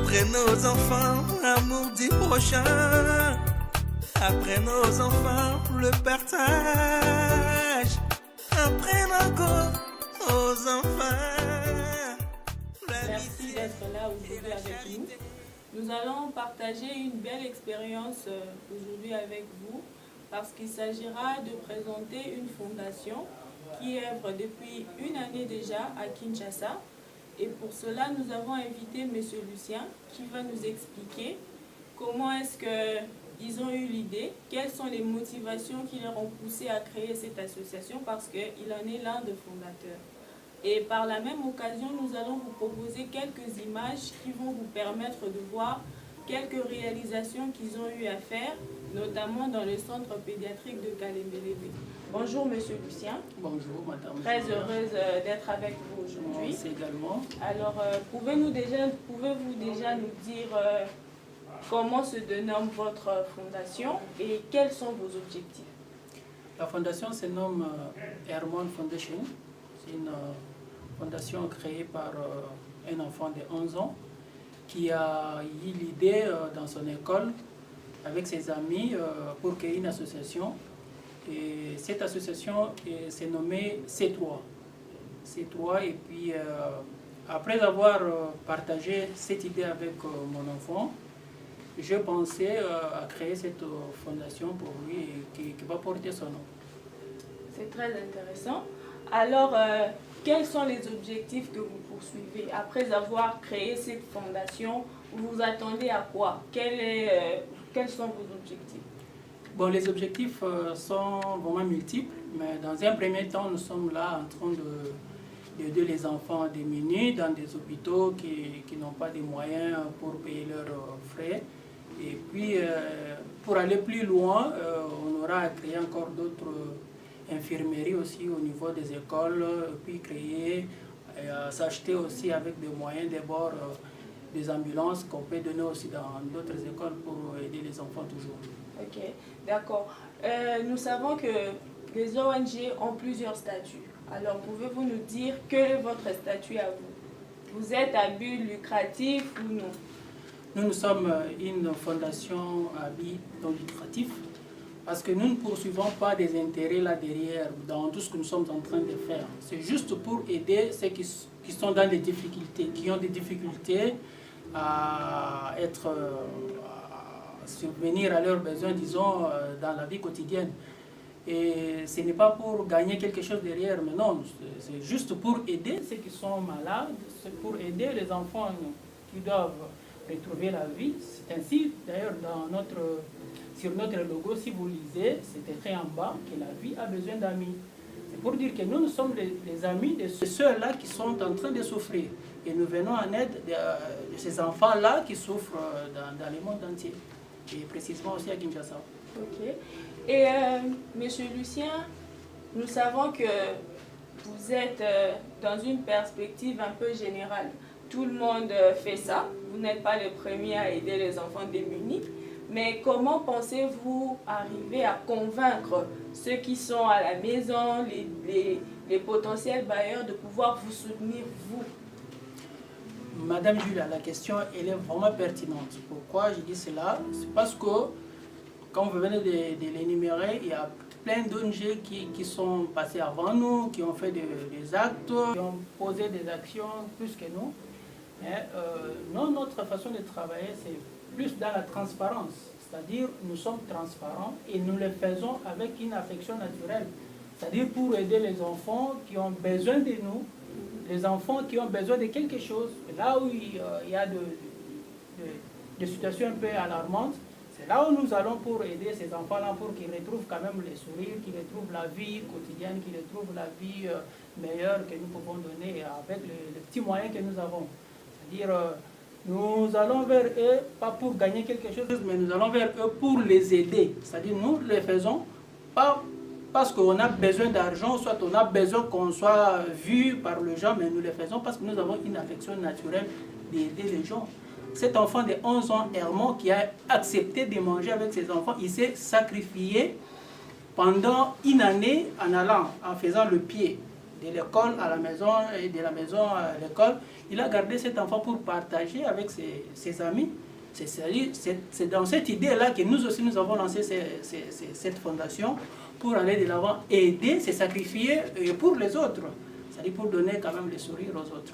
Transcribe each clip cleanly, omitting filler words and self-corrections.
Après nos enfants, l'amour du prochain. Après nos enfants, le partage. Après encore aux enfants. Merci d'être là aujourd'hui avec nous. Nous allons partager une belle expérience aujourd'hui avec vous parce qu'il s'agira de présenter une fondation qui œuvre depuis une année déjà à Kinshasa. Et pour cela, nous avons invité M. Lucien qui va nous expliquer comment est-ce qu'ils ont eu l'idée, quelles sont les motivations qui leur ont poussé à créer cette association parce qu'il en est l'un des fondateurs. Et par la même occasion, nous allons vous proposer quelques images qui vont vous permettre de voir quelques réalisations qu'ils ont eu à faire, notamment dans le centre pédiatrique de Kalembelebe. Bonjour Monsieur Lucien. Bonjour Madame. Très heureuse d'être avec vous aujourd'hui. Moi également. Alors, pouvez-vous déjà nous dire comment se dénomme votre fondation et quels sont vos objectifs? La fondation se nomme Hermon Foundation. C'est une fondation créée par un enfant de 11 ans qui a eu l'idée dans son école avec ses amis pour créer une association. Et cette association s'est nommée C3. C3 et puis après avoir partagé cette idée avec mon enfant, je pensais à créer cette fondation pour lui et qui va porter son nom. C'est très intéressant. Alors, quels sont les objectifs que vous poursuivez? Après avoir créé cette fondation, vous vous attendez à quoi? Quels sont vos objectifs? Bon, les objectifs sont vraiment multiples, mais dans un premier temps, nous sommes là en train d'aider les enfants démunis dans des hôpitaux qui n'ont pas de moyens pour payer leurs frais. Et puis, pour aller plus loin, on aura à créer encore d'autres infirmeries aussi au niveau des écoles, puis créer, s'acheter aussi avec des moyens d'abord des ambulances qu'on peut donner aussi dans d'autres écoles pour aider les enfants toujours. Ok, d'accord. Nous savons que les ONG ont plusieurs statuts. Alors, pouvez-vous nous dire quel est votre statut à vous? Vous êtes à but lucratif ou non? Nous sommes une fondation à but non lucratif parce que nous ne poursuivons pas des intérêts là derrière dans tout ce que nous sommes en train de faire. C'est juste pour aider ceux qui sont dans des difficultés, qui ont des difficultés à subvenir à leurs besoins, disons, dans la vie quotidienne. Et ce n'est pas pour gagner quelque chose derrière, mais non, c'est juste pour aider ceux qui sont malades, c'est pour aider les enfants qui doivent retrouver la vie. C'est ainsi, d'ailleurs, sur notre logo, si vous lisez, c'est écrit en bas que la vie a besoin d'amis. C'est pour dire que nous sommes les amis de ceux-là qui sont en train de souffrir. Et nous venons en aide de ces enfants-là qui souffrent dans le monde entier. Et précisément aussi à Kinshasa. Ok. Et Monsieur Lucien, nous savons que vous êtes dans une perspective un peu générale. Tout le monde fait ça. Vous n'êtes pas les premiers à aider les enfants démunis. Mais comment pensez-vous arriver à convaincre ceux qui sont à la maison, les potentiels bailleurs, de pouvoir vous soutenir, vous? Madame Julia, la question elle est vraiment pertinente. Pourquoi je dis cela? C'est parce que, comme vous venez de l'énumérer, il y a plein d'ONG qui sont passés avant nous, qui ont fait des actes, qui ont posé des actions plus que nous. Mais, non, notre façon de travailler, c'est plus dans la transparence. C'est-à-dire, nous sommes transparents et nous le faisons avec une affection naturelle. C'est-à-dire pour aider les enfants qui ont besoin de nous, les enfants qui ont besoin de quelque chose. Là où il y a des situations un peu alarmantes, c'est là où nous allons pour aider ces enfants-là, pour qu'ils retrouvent quand même les sourires, qu'ils retrouvent la vie quotidienne, qu'ils retrouvent la vie meilleure que nous pouvons donner avec les petits moyens que nous avons. C'est-à-dire, nous allons vers eux, pas pour gagner quelque chose, mais nous allons vers eux pour les aider. C'est-à-dire, nous les faisons pas parce qu'on a besoin d'argent, soit on a besoin qu'on soit vu par les gens, mais nous les faisons parce que nous avons une affection naturelle d'aider les gens. Cet enfant de 11 ans, Hermon, qui a accepté de manger avec ses enfants, il s'est sacrifié pendant une année en faisant le pied de l'école à la maison et de la maison à l'école. Il a gardé cet enfant pour partager avec ses amis. C'est dans cette idée-là que nous aussi nous avons lancé cette fondation pour aller de l'avant, aider, se sacrifier pour les autres. C'est-à-dire pour donner quand même le sourire aux autres.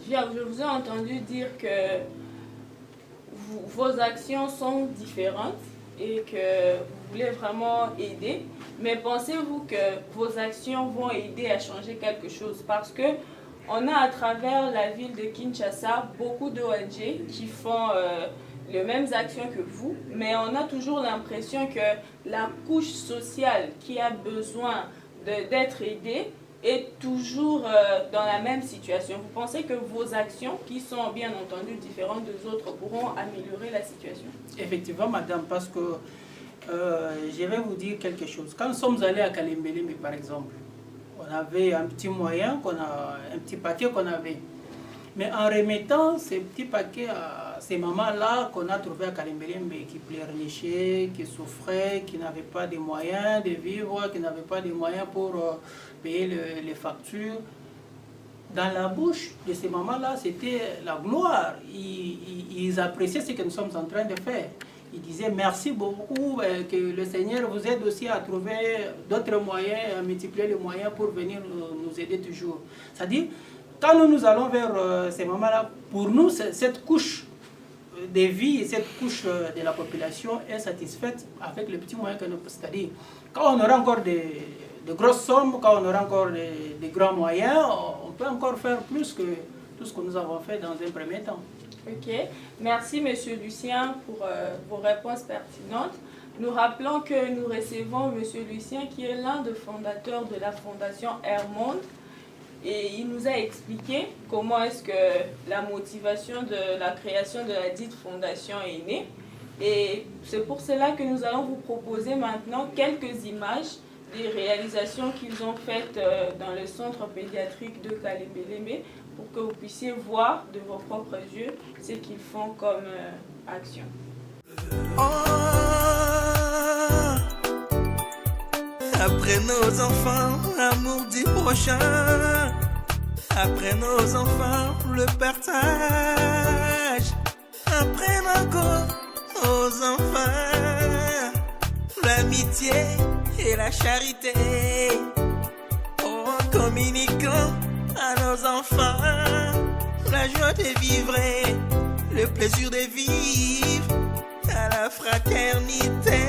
Je vous ai entendu dire que vos actions sont différentes et que vous voulez vraiment aider. Mais pensez-vous que vos actions vont aider à changer quelque chose? Parce que on a à travers la ville de Kinshasa beaucoup d'ONG qui font les mêmes actions que vous, mais on a toujours l'impression que la couche sociale qui a besoin d'être aidée est toujours dans la même situation. Vous pensez que vos actions, qui sont bien entendu différentes des autres, pourront améliorer la situation? Effectivement, madame, parce que je vais vous dire quelque chose. Quand nous sommes allés à Kalembelembe, par exemple, on avait un petit moyen, un petit paquet qu'on avait. Mais en remettant ces petits paquets à ces mamans-là qu'on a trouvés à Kalembelembe, qui pleurnichaient, qui souffraient, qui n'avaient pas de moyens de vivre, qui n'avaient pas de moyens pour payer les factures, dans la bouche de ces mamans-là, c'était la gloire. Ils appréciaient ce que nous sommes en train de faire. Ils disaient merci beaucoup, que le Seigneur vous aide aussi à trouver d'autres moyens, à multiplier les moyens pour venir nous aider toujours. C'est-à-dire, quand nous allons vers ces mamans-là, pour nous, cette couche de vie, cette couche de la population est satisfaite avec les petits moyens que nous... C'est-à-dire, quand on aura encore de grosses sommes, quand on aura encore de grands moyens, on peut encore faire plus que tout ce que nous avons fait dans un premier temps. Ok, merci Monsieur Lucien pour vos réponses pertinentes. Nous rappelons que nous recevons Monsieur Lucien qui est l'un des fondateurs de la Fondation Airmonde et il nous a expliqué comment est-ce que la motivation de la création de la dite fondation est née. Et c'est pour cela que nous allons vous proposer maintenant quelques images des réalisations qu'ils ont faites dans le centre pédiatrique de Kalembelembe pour que vous puissiez voir de vos propres yeux ce qu'ils font comme action. Oh, après nos enfants, l'amour du prochain. Après nos enfants, le partage. Après encore nos enfants, l'amitié et la charité. Oh, communiquons à nos enfants la joie de vivre, le plaisir de vivre, à la fraternité.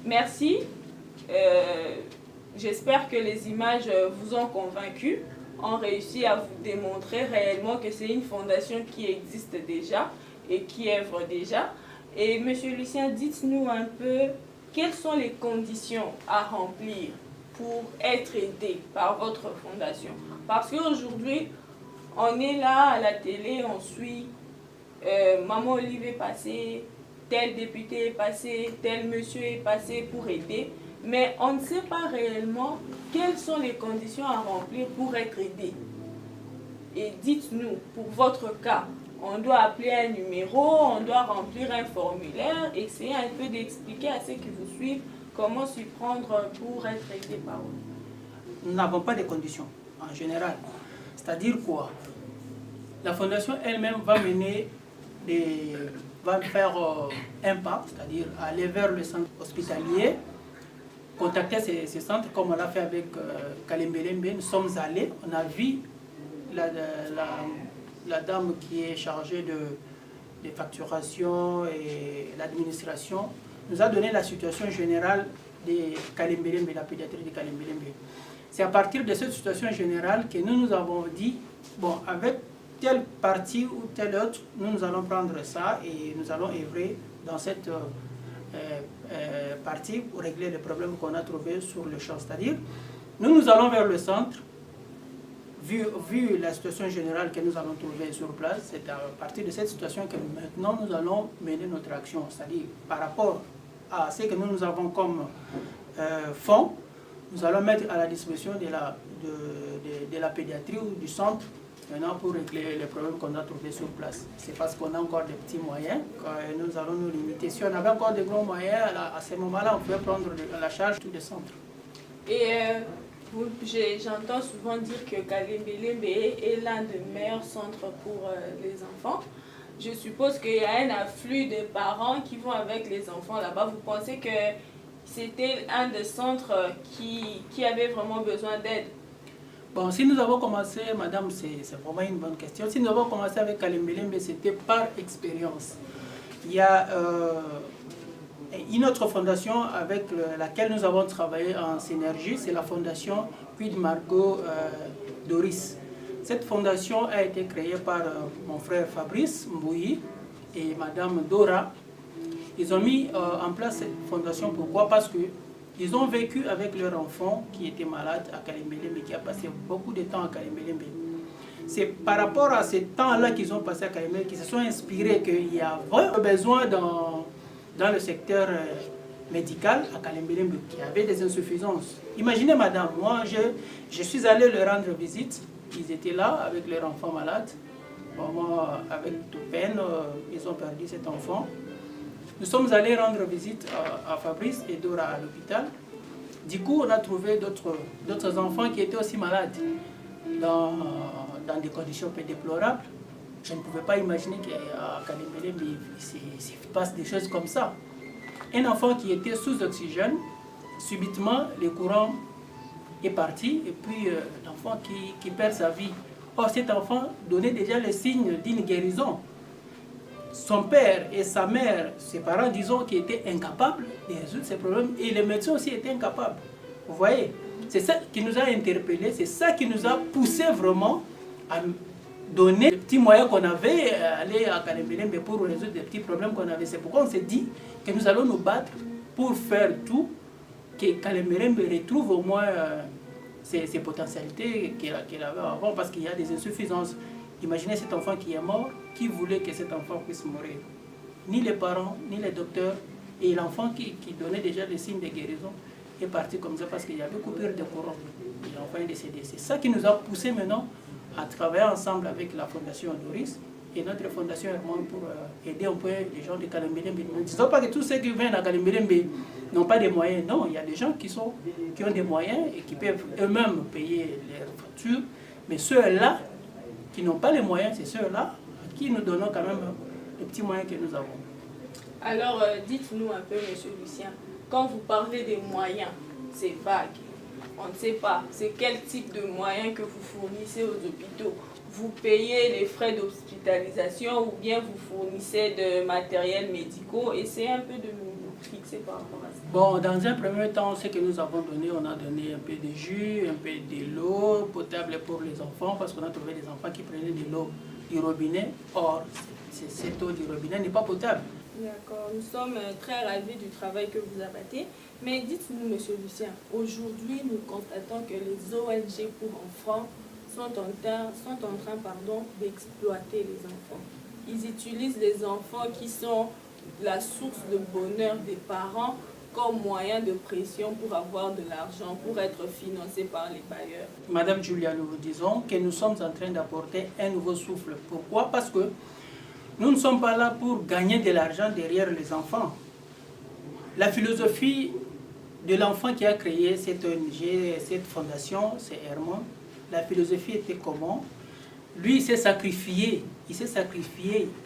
Merci. J'espère que les images vous ont convaincu, ont réussi à vous démontrer réellement que c'est une fondation qui existe déjà et qui œuvre déjà. Et Monsieur Lucien, dites-nous un peu quelles sont les conditions à remplir pour être aidé par votre fondation. Parce qu'aujourd'hui, on est là à la télé, on suit Maman Olive est passé, tel député est passé, tel monsieur est passé pour aider. Mais on ne sait pas réellement quelles sont les conditions à remplir pour être aidé. Et dites-nous, pour votre cas, on doit appeler un numéro, on doit remplir un formulaire, essayez un peu d'expliquer à ceux qui vous suivent comment s'y prendre pour être aidé par vous. Nous n'avons pas de conditions, en général. C'est-à-dire quoi? La fondation elle-même va faire un pas, c'est-à-dire aller vers le centre hospitalier, contacter ces centres comme on l'a fait avec Kalembelembe. Nous sommes allés, on a vu la dame qui est chargée de facturation et l'administration, nous a donné la situation générale de Kalembelembe, la pédiatrie de Kalembelembe. C'est à partir de cette situation générale que nous avons dit, bon, avec telle partie ou telle autre, nous allons prendre ça et nous allons œuvrer dans cette partie pour régler les problèmes qu'on a trouvés sur le champ. C'est-à-dire, nous allons vers le centre, vu la situation générale que nous allons trouver sur place, c'est à partir de cette situation que maintenant nous allons mener notre action. C'est-à-dire, par rapport à ce que nous avons comme fonds, nous allons mettre à la disposition de la pédiatrie ou du centre maintenant pour régler les problèmes qu'on a trouvés sur place. C'est parce qu'on a encore des petits moyens que nous allons nous limiter. Si on avait encore de gros moyens, à ce moment-là, on pouvait prendre à la charge tous les centres. Et j'entends souvent dire que Kalembe est l'un des meilleurs centres pour les enfants. Je suppose qu'il y a un afflux de parents qui vont avec les enfants là-bas. Vous pensez que c'était un des centres qui avait vraiment besoin d'aide? Bon, si nous avons commencé, madame, c'est vraiment une bonne question. Si nous avons commencé avec Kalembe, c'était par expérience. Il y a une autre fondation avec laquelle nous avons travaillé en synergie, c'est la fondation Puy de Margot Doris. Cette fondation a été créée par mon frère Fabrice Mbouyi et madame Dora. Ils ont mis en place cette fondation. Pourquoi? Parce qu'ils ont vécu avec leur enfant qui était malade à Kalembe, qui a passé beaucoup de temps à Kalembe. C'est par rapport à ce temps-là qu'ils ont passé à Kalembe qu'ils se sont inspirés qu'il y a vraiment besoin dans le secteur médical à Kalembe, qui avait des insuffisances. Imaginez, madame, moi je suis allé leur rendre visite. Ils étaient là avec leur enfant malade. Bon, moi, avec toute peine, ils ont perdu cet enfant. Nous sommes allés rendre visite à Fabrice et Dora à l'hôpital. Du coup, on a trouvé d'autres enfants qui étaient aussi malades dans des conditions peu déplorables. Je ne pouvais pas imaginer qu'à Kalembe, il se passe des choses comme ça. Un enfant qui était sous oxygène, subitement, le courant est parti et puis l'enfant qui perd sa vie. Or, cet enfant donnait déjà les signes d'une guérison. Son père et sa mère, ses parents, disons, qui étaient incapables de résoudre ces problèmes, et les médecins aussi étaient incapables. Vous voyez, c'est ça qui nous a interpellés, c'est ça qui nous a poussé vraiment à donner les petits moyens qu'on avait, aller à Kalembe pour résoudre des petits problèmes qu'on avait. C'est pourquoi on s'est dit que nous allons nous battre pour faire tout, que Kalembe retrouve au moins ses potentialités qu'il avait avant, parce qu'il y a des insuffisances. Imaginez cet enfant qui est mort, qui voulait que cet enfant puisse mourir? Ni les parents, ni les docteurs, et l'enfant qui donnait déjà des signes de guérison est parti comme ça parce qu'il y avait coupure de courant. L'enfant est décédé. C'est ça qui nous a poussé maintenant à travailler ensemble avec la Fondation Doris et notre Fondation Hermone pour aider un peu les gens de Kalembe. Ne disons pas que tous ceux qui viennent à Kalembe n'ont pas de moyens. Non, il y a des gens qui ont des moyens et qui peuvent eux-mêmes payer leurs factures, mais ceux-là qui n'ont pas les moyens, c'est ceux-là à qui nous donnons quand même les petits moyens que nous avons. Alors, dites-nous un peu, monsieur Lucien, quand vous parlez des moyens, c'est vague. On ne sait pas, c'est quel type de moyens que vous fournissez aux hôpitaux. Vous payez les frais d'hospitalisation ou bien vous fournissez de matériel médicaux. Essayez un peu de nous fixer par rapport à ça. Bon, dans un premier temps, ce que nous avons donné, on a donné un peu de jus, un peu de l'eau potable pour les enfants, parce qu'on a trouvé des enfants qui prenaient de l'eau du robinet. Or, cette eau du robinet n'est pas potable. D'accord, nous sommes très ravis du travail que vous abattez. Mais dites-nous, monsieur Lucien, aujourd'hui, nous constatons que les ONG pour enfants sont en train d'exploiter les enfants. Ils utilisent les enfants qui sont la source de bonheur des parents comme moyen de pression pour avoir de l'argent, pour être financé par les bailleurs. Madame Julia, nous vous disons que nous sommes en train d'apporter un nouveau souffle. Pourquoi? Parce que nous ne sommes pas là pour gagner de l'argent derrière les enfants. La philosophie de l'enfant qui a créé cette ONG, cette fondation, c'est Hermone. La philosophie était comment? Lui, il s'est sacrifié.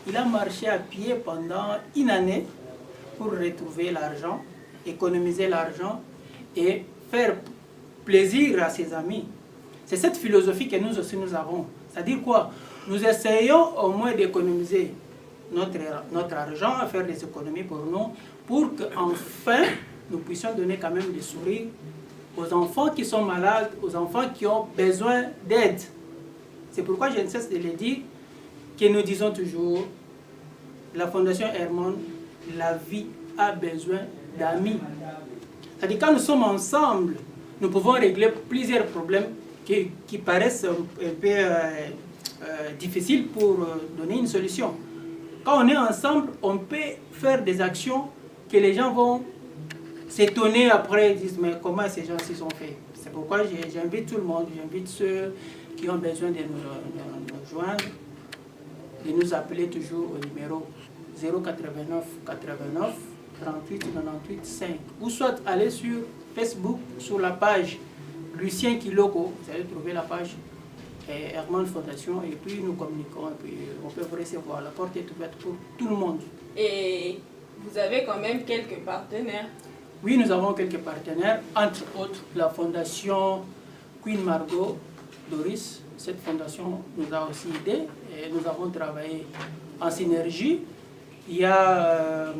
Il a marché à pied pendant une année pour retrouver l'argent, économiser l'argent et faire plaisir à ses amis. C'est cette philosophie que nous aussi nous avons. C'est-à-dire quoi? Nous essayons au moins d'économiser notre argent, à faire des économies pour nous, pour qu'enfin nous puissions donner quand même des sourires aux enfants qui sont malades, aux enfants qui ont besoin d'aide. C'est pourquoi je ne cesse de le dire, que nous disons toujours, la Fondation Hermone, la vie a besoin d'amis. C'est-à-dire quand nous sommes ensemble, nous pouvons régler plusieurs problèmes qui paraissent un peu difficiles pour donner une solution. Quand on est ensemble, on peut faire des actions que les gens vont s'étonner après, ils disent mais comment ces gens s'y sont fait. C'est pourquoi j'invite tout le monde, j'invite ceux qui ont besoin de nous joindre, de nous appeler toujours au numéro 089 89 38 98 5 ou soit aller sur Facebook sur la page Lucien Kiloko, vous allez trouver la page Hermand Fondation et puis nous communiquons et puis on peut vous recevoir. La porte est ouverte pour tout le monde. Et vous avez quand même quelques partenaires. Oui, nous avons quelques partenaires, entre autres la fondation Queen Margot Doris. Cette fondation nous a aussi aidés et nous avons travaillé en synergie. Il y a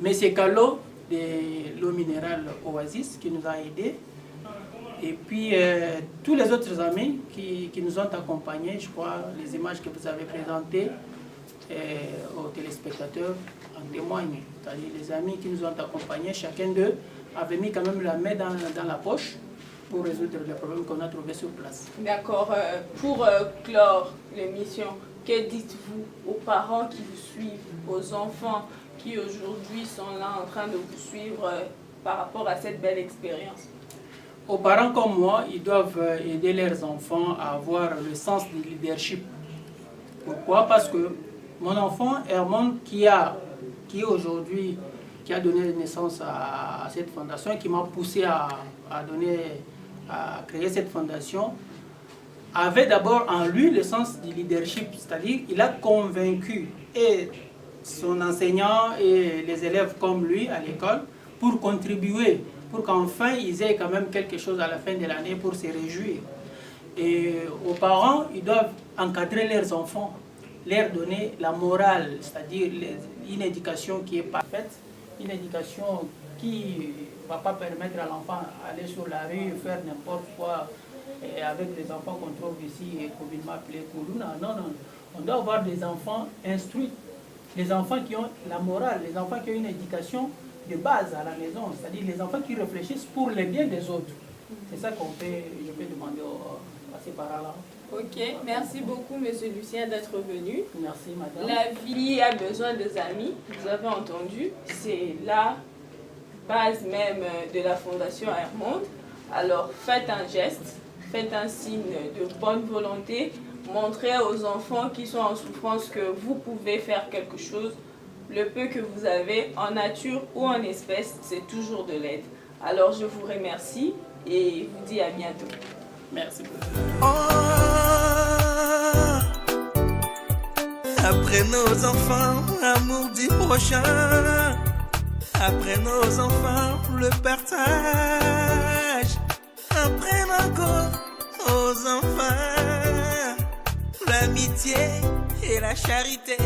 Monsieur Callot de l'eau minérale Oasis qui nous a aidés. Et puis tous les autres amis qui nous ont accompagnés, je crois, les images que vous avez présentées aux téléspectateurs en témoignent. C'est-à-dire les amis qui nous ont accompagnés, chacun d'eux avait mis quand même la main dans la poche pour résoudre les problèmes qu'on a trouvés sur place. D'accord. Pour clore l'émission, que dites-vous aux parents qui vous suivent, aux enfants qui aujourd'hui sont là en train de vous suivre par rapport à cette belle expérience? Aux parents comme moi, ils doivent aider leurs enfants à avoir le sens du leadership. Pourquoi? Parce que mon enfant, Hermond, qui a donné naissance à cette fondation, qui m'a poussé à créer cette fondation, avait d'abord en lui le sens du leadership, c'est-à-dire il a convaincu et son enseignant et les élèves comme lui à l'école pour contribuer, pour qu'enfin ils aient quand même quelque chose à la fin de l'année pour se réjouir. Et aux parents, ils doivent encadrer leurs enfants, leur donner la morale, c'est-à-dire une éducation qui est parfaite, une éducation qui ne va pas permettre à l'enfant d'aller sur la rue, faire n'importe quoi, et avec les enfants qu'on trouve ici, communément appelés Koulouna. Non, non, on doit avoir des enfants instruits, les enfants qui ont la morale, les enfants qui ont une éducation de base à la maison, c'est-à-dire les enfants qui réfléchissent pour le bien des autres. C'est ça je peux demander à ces parents-là. Ok, merci beaucoup Monsieur Lucien d'être venu. Merci Madame. La vie a besoin des amis, vous avez entendu, c'est la base même de la Fondation Hermond. Alors faites un geste, faites un signe de bonne volonté, montrez aux enfants qui sont en souffrance que vous pouvez faire quelque chose. Le peu que vous avez en nature ou en espèces, c'est toujours de l'aide. Alors je vous remercie et vous dis à bientôt. Merci beaucoup. Oh, après nos enfants, l'amour du prochain. Après nos enfants, le partage. Après encore aux enfants, l'amitié et la charité.